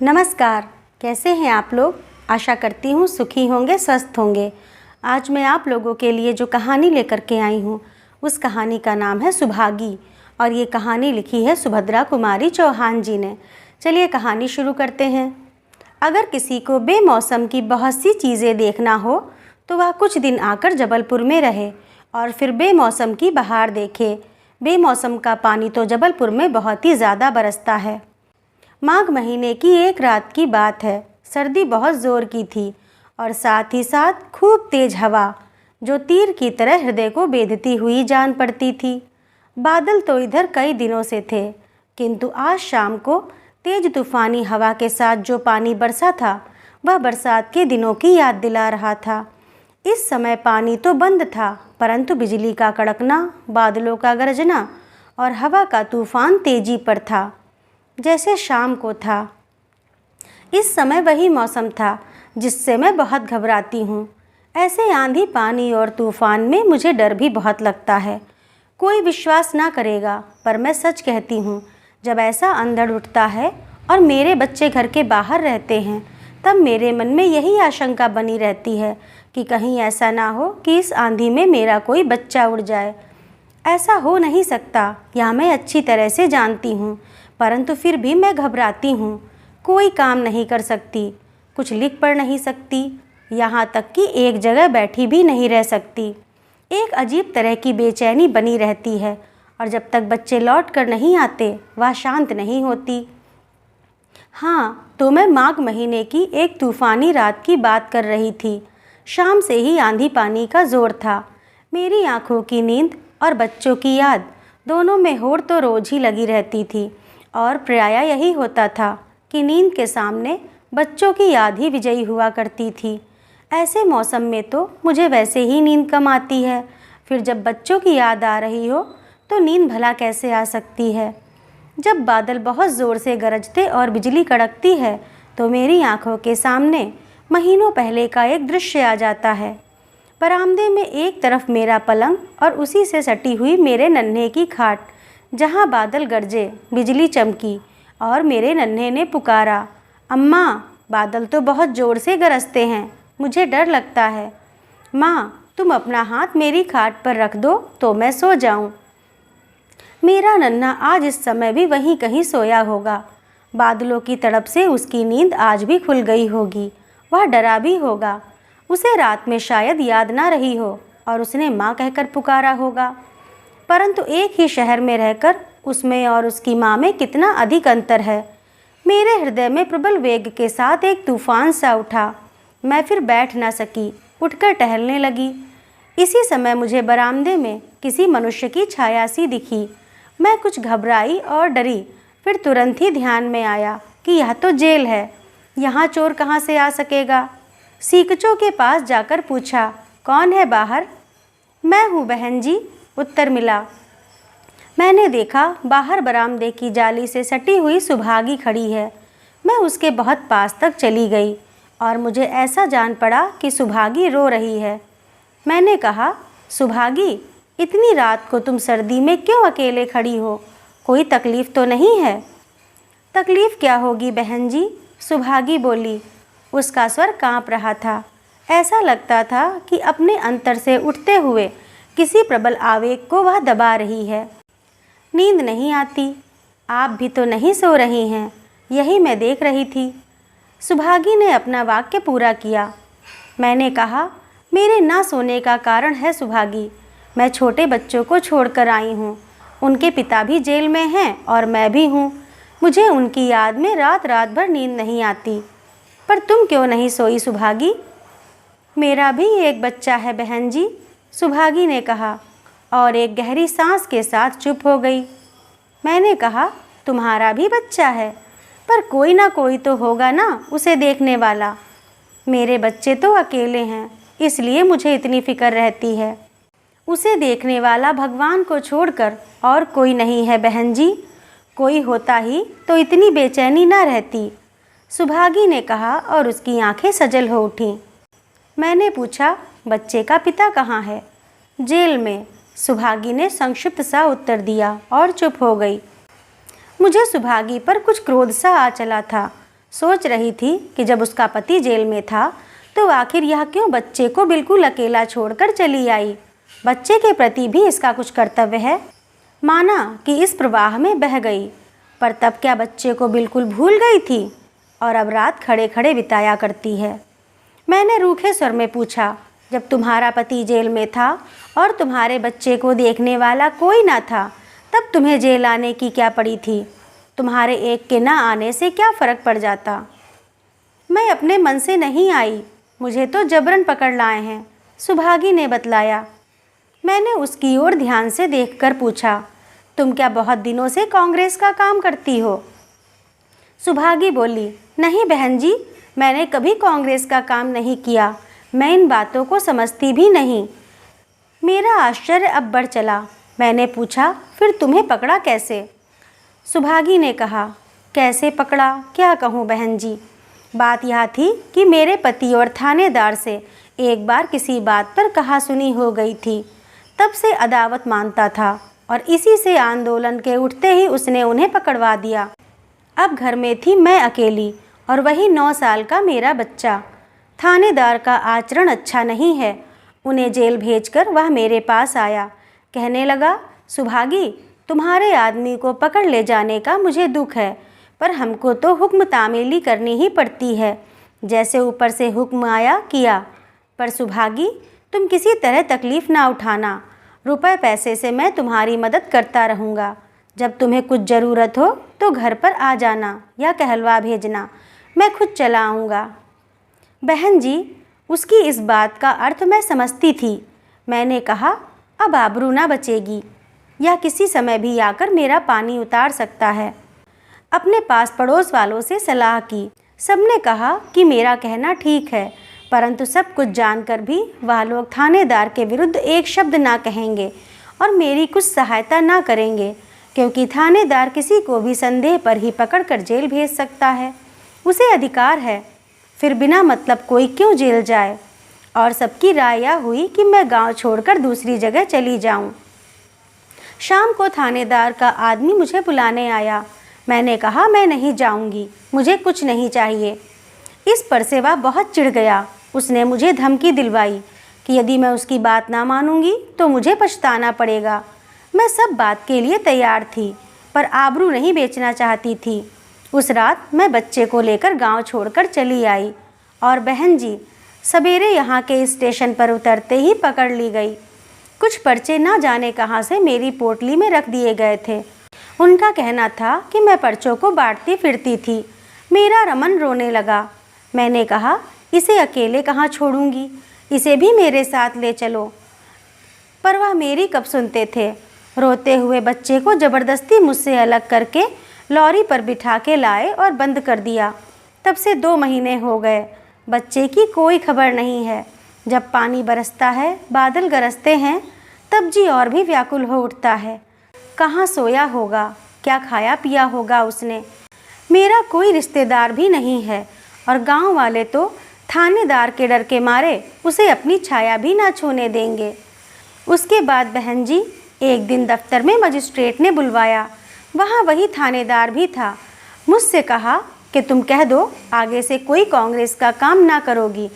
नमस्कार, कैसे हैं आप लोग। आशा करती हूँ सुखी होंगे, स्वस्थ होंगे। आज मैं आप लोगों के लिए जो कहानी लेकर के आई हूँ उस कहानी का नाम है सुभागी और ये कहानी लिखी है सुभद्रा कुमारी चौहान जी ने। चलिए कहानी शुरू करते हैं। अगर किसी को बेमौसम की बहुत सी चीज़ें देखना हो तो वह कुछ दिन आकर जबलपुर में रहे और फिर बेमौसम की बहार देखे। बेमौसम का पानी तो जबलपुर में बहुत ही ज़्यादा बरसता है। माघ महीने की एक रात की बात है। सर्दी बहुत ज़ोर की थी और साथ ही साथ खूब तेज हवा जो तीर की तरह हृदय को बेधती हुई जान पड़ती थी। बादल तो इधर कई दिनों से थे, किंतु आज शाम को तेज तूफानी हवा के साथ जो पानी बरसा था वह बरसात के दिनों की याद दिला रहा था। इस समय पानी तो बंद था, परंतु बिजली का कड़कना, बादलों का गरजना और हवा का तूफान तेजी पर था, जैसे शाम को था। इस समय वही मौसम था जिससे मैं बहुत घबराती हूँ। ऐसे आंधी, पानी और तूफान में मुझे डर भी बहुत लगता है। कोई विश्वास ना करेगा, पर मैं सच कहती हूँ, जब ऐसा अंधड़ उठता है और मेरे बच्चे घर के बाहर रहते हैं तब मेरे मन में यही आशंका बनी रहती है कि कहीं ऐसा ना हो कि इस आंधी में मेरा कोई बच्चा उड़ जाए। ऐसा हो नहीं सकता, यह मैं अच्छी तरह से जानती हूँ, परंतु फिर भी मैं घबराती हूँ। कोई काम नहीं कर सकती, कुछ लिख पढ़ नहीं सकती, यहाँ तक कि एक जगह बैठी भी नहीं रह सकती। एक अजीब तरह की बेचैनी बनी रहती है और जब तक बच्चे लौट कर नहीं आते वह शांत नहीं होती। हाँ, तो मैं माघ महीने की एक तूफ़ानी रात की बात कर रही थी। शाम से ही आंधी पानी का ज़ोर था। मेरी आँखों की नींद और बच्चों की याद दोनों में होड़ तो रोज़ ही लगी रहती थी और प्रायः यही होता था कि नींद के सामने बच्चों की याद ही विजयी हुआ करती थी। ऐसे मौसम में तो मुझे वैसे ही नींद कम आती है, फिर जब बच्चों की याद आ रही हो तो नींद भला कैसे आ सकती है। जब बादल बहुत ज़ोर से गरजते और बिजली कड़कती है तो मेरी आंखों के सामने महीनों पहले का एक दृश्य आ जाता है। बरामदे में एक तरफ मेरा पलंग और उसी से सटी हुई मेरे नन्हे की खाट, जहाँ बादल गरजे, बिजली चमकी और मेरे नन्हे ने पुकारा, अम्मा, बादल तो बहुत ज़ोर से गरजते हैं, मुझे डर लगता है। माँ, तुम अपना हाथ मेरी खाट पर रख दो तो मैं सो जाऊँ। मेरा नन्हा आज इस समय भी वहीं कहीं सोया होगा। बादलों की तड़प से उसकी नींद आज भी खुल गई होगी। वह डरा भी होगा। उसे रात में शायद याद ना रही हो और उसने माँ कहकर पुकारा होगा, परंतु एक ही शहर में रहकर उसमें और उसकी माँ में कितना अधिक अंतर है। मेरे हृदय में प्रबल वेग के साथ एक तूफान सा उठा। मैं फिर बैठ ना सकी, उठकर टहलने लगी। इसी समय मुझे बरामदे में किसी मनुष्य की छाया सी दिखी। मैं कुछ घबराई और डरी, फिर तुरंत ही ध्यान में आया कि यह तो जेल है, यहाँ चोर कहाँ से आ सकेगा। सीकचों के पास जाकर पूछा, कौन है बाहर। मैं हूँ बहन जी, उत्तर मिला। मैंने देखा बाहर बरामदे की जाली से सटी हुई सुभागी खड़ी है। मैं उसके बहुत पास तक चली गई और मुझे ऐसा जान पड़ा कि सुभागी रो रही है। मैंने कहा, सुभागी, इतनी रात को तुम सर्दी में क्यों अकेले खड़ी हो, कोई तकलीफ़ तो नहीं है। तकलीफ़ क्या होगी बहन जी, सुभागी बोली। उसका स्वर काँप रहा था। ऐसा लगता था कि अपने अंतर से उठते हुए किसी प्रबल आवेग को वह दबा रही है। नींद नहीं आती, आप भी तो नहीं सो रही हैं, यही मैं देख रही थी। सुभागी ने अपना वाक्य पूरा किया। मैंने कहा, मेरे ना सोने का कारण है सुभागी, मैं छोटे बच्चों को छोड़कर आई हूँ। उनके पिता भी जेल में हैं और मैं भी हूँ। मुझे उनकी याद में रात रात भर नींद नहीं आती। पर तुम क्यों नहीं सोई सुभागी। मेरा भी एक बच्चा है बहन जी, सुभागी ने कहा और एक गहरी सांस के साथ चुप हो गई। मैंने कहा, तुम्हारा भी बच्चा है, पर कोई ना कोई तो होगा ना उसे देखने वाला। मेरे बच्चे तो अकेले हैं, इसलिए मुझे इतनी फिक्र रहती है। उसे देखने वाला भगवान को छोड़कर और कोई नहीं है बहन जी। कोई होता ही तो इतनी बेचैनी ना रहती, सुभागी ने कहा और उसकी आंखें सजल हो उठीं। मैंने पूछा, बच्चे का पिता कहाँ है। जेल में, सुभागी ने संक्षिप्त सा उत्तर दिया और चुप हो गई। मुझे सुभागी पर कुछ क्रोध सा आ चला था। सोच रही थी कि जब उसका पति जेल में था तो आखिर यह क्यों बच्चे को बिल्कुल अकेला छोड़कर चली आई। बच्चे के प्रति भी इसका कुछ कर्तव्य है। माना कि इस प्रवाह में बह गई, पर तब क्या बच्चे को बिल्कुल भूल गई थी और अब रात खड़े खड़े बिताया करती है। मैंने रूखे स्वर में पूछा, जब तुम्हारा पति जेल में था और तुम्हारे बच्चे को देखने वाला कोई ना था, तब तुम्हें जेल आने की क्या पड़ी थी? तुम्हारे एक के ना आने से क्या फ़र्क पड़ जाता? मैं अपने मन से नहीं आई, मुझे तो जबरन पकड़ लाए हैं, सुभागी ने बतलाया। मैंने उसकी ओर ध्यान से देखकर पूछा, तुम क्या बहुत दिनों से कांग्रेस का काम करती हो? सुभागी बोली, नहीं बहन जी, मैंने कभी कांग्रेस का काम नहीं किया, मैं इन बातों को समझती भी नहीं। मेरा आश्चर्य अब बढ़ चला। मैंने पूछा, फिर तुम्हें पकड़ा कैसे? सुभागी ने कहा, कैसे पकड़ा क्या कहूँ बहन जी। बात यह थी कि मेरे पति और थानेदार से एक बार किसी बात पर कहा सुनी हो गई थी। तब से अदावत मानता था और इसी से आंदोलन के उठते ही उसने उन्हें पकड़वा दिया। अब घर में थी मैं अकेली और वही 9 साल का मेरा बच्चा। थानेदार का आचरण अच्छा नहीं है। उन्हें जेल भेजकर वह मेरे पास आया। कहने लगा, सुभागी, तुम्हारे आदमी को पकड़ ले जाने का मुझे दुख है, पर हमको तो हुक्म तामीली करनी ही पड़ती है। जैसे ऊपर से हुक्म आया किया। पर सुभागी, तुम किसी तरह तकलीफ़ ना उठाना। रुपए पैसे से मैं तुम्हारी मदद करता रहूँगा। जब तुम्हें कुछ ज़रूरत हो तो घर पर आ जाना या कहलवा भेजना, मैं खुद चला आऊँगा। बहन जी, उसकी इस बात का अर्थ मैं समझती थी। मैंने कहा, अब आबरू ना बचेगी, या किसी समय भी आकर मेरा पानी उतार सकता है। अपने पास पड़ोस वालों से सलाह की। सबने कहा कि मेरा कहना ठीक है, परंतु सब कुछ जानकर भी वह लोग थानेदार के विरुद्ध एक शब्द ना कहेंगे और मेरी कुछ सहायता ना करेंगे, क्योंकि थानेदार किसी को भी संदेह पर ही पकड़कर जेल भेज सकता है। उसे अधिकार है, फिर बिना मतलब कोई क्यों जेल जाए। और सबकी राय यह हुई कि मैं गांव छोड़कर दूसरी जगह चली जाऊं। शाम को थानेदार का आदमी मुझे बुलाने आया। मैंने कहा, मैं नहीं जाऊंगी, मुझे कुछ नहीं चाहिए। इस पर से वह बहुत चिढ़ गया। उसने मुझे धमकी दिलवाई कि यदि मैं उसकी बात ना मानूंगी तो मुझे पछताना पड़ेगा। मैं सब बात के लिए तैयार थी, पर आबरू नहीं बेचना चाहती थी। उस रात मैं बच्चे को लेकर गांव छोड़कर चली आई और बहन जी, सवेरे यहाँ के स्टेशन पर उतरते ही पकड़ ली गई। कुछ पर्चे ना जाने कहाँ से मेरी पोटली में रख दिए गए थे। उनका कहना था कि मैं पर्चों को बांटती फिरती थी। मेरा रमन रोने लगा। मैंने कहा, इसे अकेले कहाँ छोड़ूंगी, इसे भी मेरे साथ ले चलो। पर वह मेरी कब सुनते थे। रोते हुए बच्चे को ज़बरदस्ती मुझसे अलग करके लॉरी पर बिठा के लाए और बंद कर दिया। तब से 2 महीने हो गए, बच्चे की कोई खबर नहीं है। जब पानी बरसता है, बादल गरजते हैं, तब जी और भी व्याकुल हो उठता है। कहाँ सोया होगा, क्या खाया पिया होगा उसने। मेरा कोई रिश्तेदार भी नहीं है और गांव वाले तो थानेदार के डर के मारे उसे अपनी छाया भी ना छूने देंगे। उसके बाद बहन जी, एक दिन दफ्तर में मजिस्ट्रेट ने बुलवाया। वहाँ वही थानेदार भी था। मुझसे कहा कि तुम कह दो आगे से कोई कांग्रेस का काम ना करोगी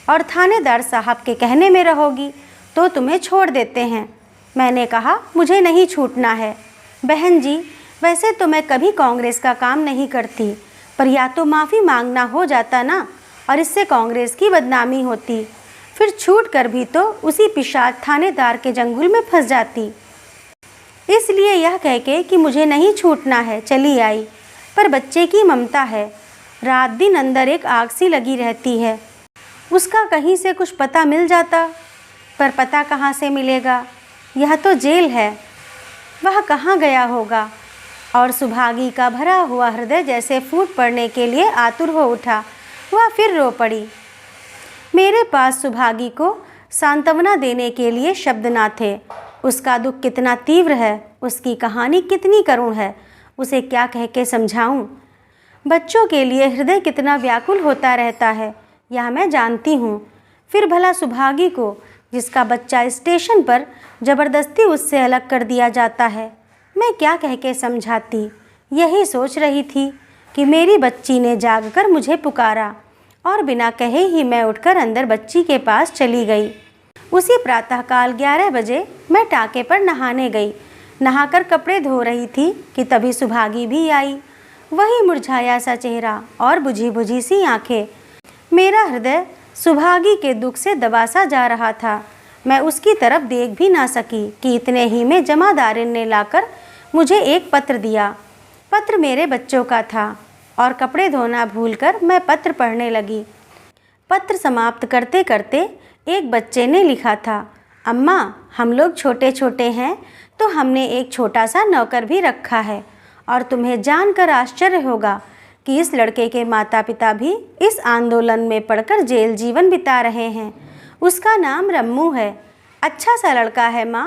और थानेदार साहब के कहने में रहोगी तो तुम्हें छोड़ देते हैं। मैंने कहा, मुझे नहीं छूटना है। बहन जी, वैसे तो मैं कभी कांग्रेस का काम नहीं करती, पर या तो माफ़ी मांगना हो जाता ना, और इससे कांग्रेस की बदनामी होती। फिर छूट कर भी तो उसी पिशाच थानेदार के जंगल में फंस जाती। इसलिए यह कह के कि मुझे नहीं छूटना है चली आई। पर बच्चे की ममता है, रात दिन अंदर एक आग सी लगी रहती है। उसका कहीं से कुछ पता मिल जाता, पर पता कहाँ से मिलेगा। यह तो जेल है, वह कहाँ गया होगा। और सुभागी का भरा हुआ हृदय जैसे फूट पड़ने के लिए आतुर हो उठा। वह फिर रो पड़ी। मेरे पास सुभागी को सांत्वना देने के लिए शब्द ना थे। उसका दुख कितना तीव्र है, उसकी कहानी कितनी करुण है, उसे क्या कह के समझाऊं। बच्चों के लिए हृदय कितना व्याकुल होता रहता है, यह मैं जानती हूँ। फिर भला सुभागी को, जिसका बच्चा स्टेशन पर ज़बरदस्ती उससे अलग कर दिया जाता है, मैं क्या कह के समझाती। यही सोच रही थी, कि मेरी बच्ची ने जागकर मुझे पुकारा और बिना कहे ही मैं उठकर अंदर बच्ची के पास चली गई। उसी प्रातःकाल 11 बजे मैं टाके पर नहाने गई। नहाकर कपड़े धो रही थी कि तभी सुभागी भी आई। वही मुरझाया सा चेहरा और बुझी बुझी सी आंखें। मेरा हृदय सुभागी के दुख से दबा सा जा रहा था। मैं उसकी तरफ देख भी ना सकी कि इतने ही में जमादारिन ने लाकर मुझे एक पत्र दिया। पत्र मेरे बच्चों का था और कपड़े धोना भूलकर मैं पत्र पढ़ने लगी। पत्र समाप्त करते करते एक बच्चे ने लिखा था, अम्मा, हम लोग छोटे छोटे हैं तो हमने एक छोटा सा नौकर भी रखा है और तुम्हें जानकर आश्चर्य होगा कि इस लड़के के माता पिता भी इस आंदोलन में पड़कर जेल जीवन बिता रहे हैं। उसका नाम रम्मू है। अच्छा सा लड़का है माँ,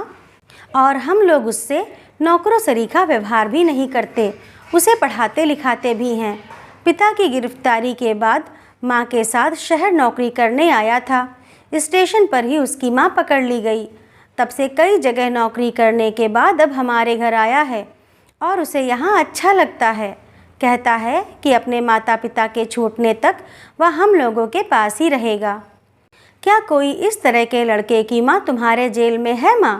और हम लोग उससे नौकरों सरीखा व्यवहार भी नहीं करते, उसे पढ़ाते लिखाते भी हैं। पिता की गिरफ्तारी के बाद माँ के साथ शहर नौकरी करने आया था। स्टेशन पर ही उसकी माँ पकड़ ली गई। तब से कई जगह नौकरी करने के बाद अब हमारे घर आया है और उसे यहाँ अच्छा लगता है। कहता है कि अपने माता पिता के छूटने तक वह हम लोगों के पास ही रहेगा। क्या कोई इस तरह के लड़के की माँ तुम्हारे जेल में है माँ?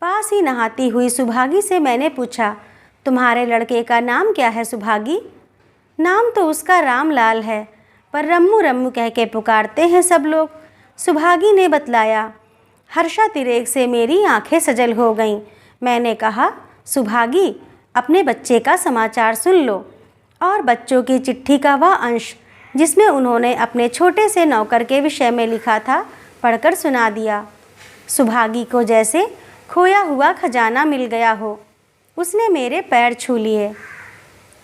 पास ही नहाती हुई सुभागी से मैंने पूछा, तुम्हारे लड़के का नाम क्या है सुभागी? नाम तो उसका रामलाल है, पर रम्मू रम्मू कह के पुकारते हैं सब लोग, सुभागी ने बतलाया। हर्षातिरेक से मेरी आंखें सजल हो गईं। मैंने कहा, सुभागी, अपने बच्चे का समाचार सुन लो। और बच्चों की चिट्ठी का वह अंश जिसमें उन्होंने अपने छोटे से नौकर के विषय में लिखा था पढ़कर सुना दिया। सुभागी को जैसे खोया हुआ खजाना मिल गया हो। उसने मेरे पैर छू लिए।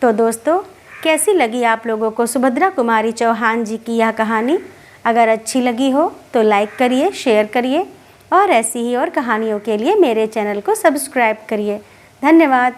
तो दोस्तों, कैसी लगी आप लोगों को सुभद्रा कुमारी चौहान जी की यह कहानी? अगर अच्छी लगी हो तो लाइक करिए, शेयर करिए और ऐसी ही और कहानियों के लिए मेरे चैनल को सब्सक्राइब करिए। धन्यवाद।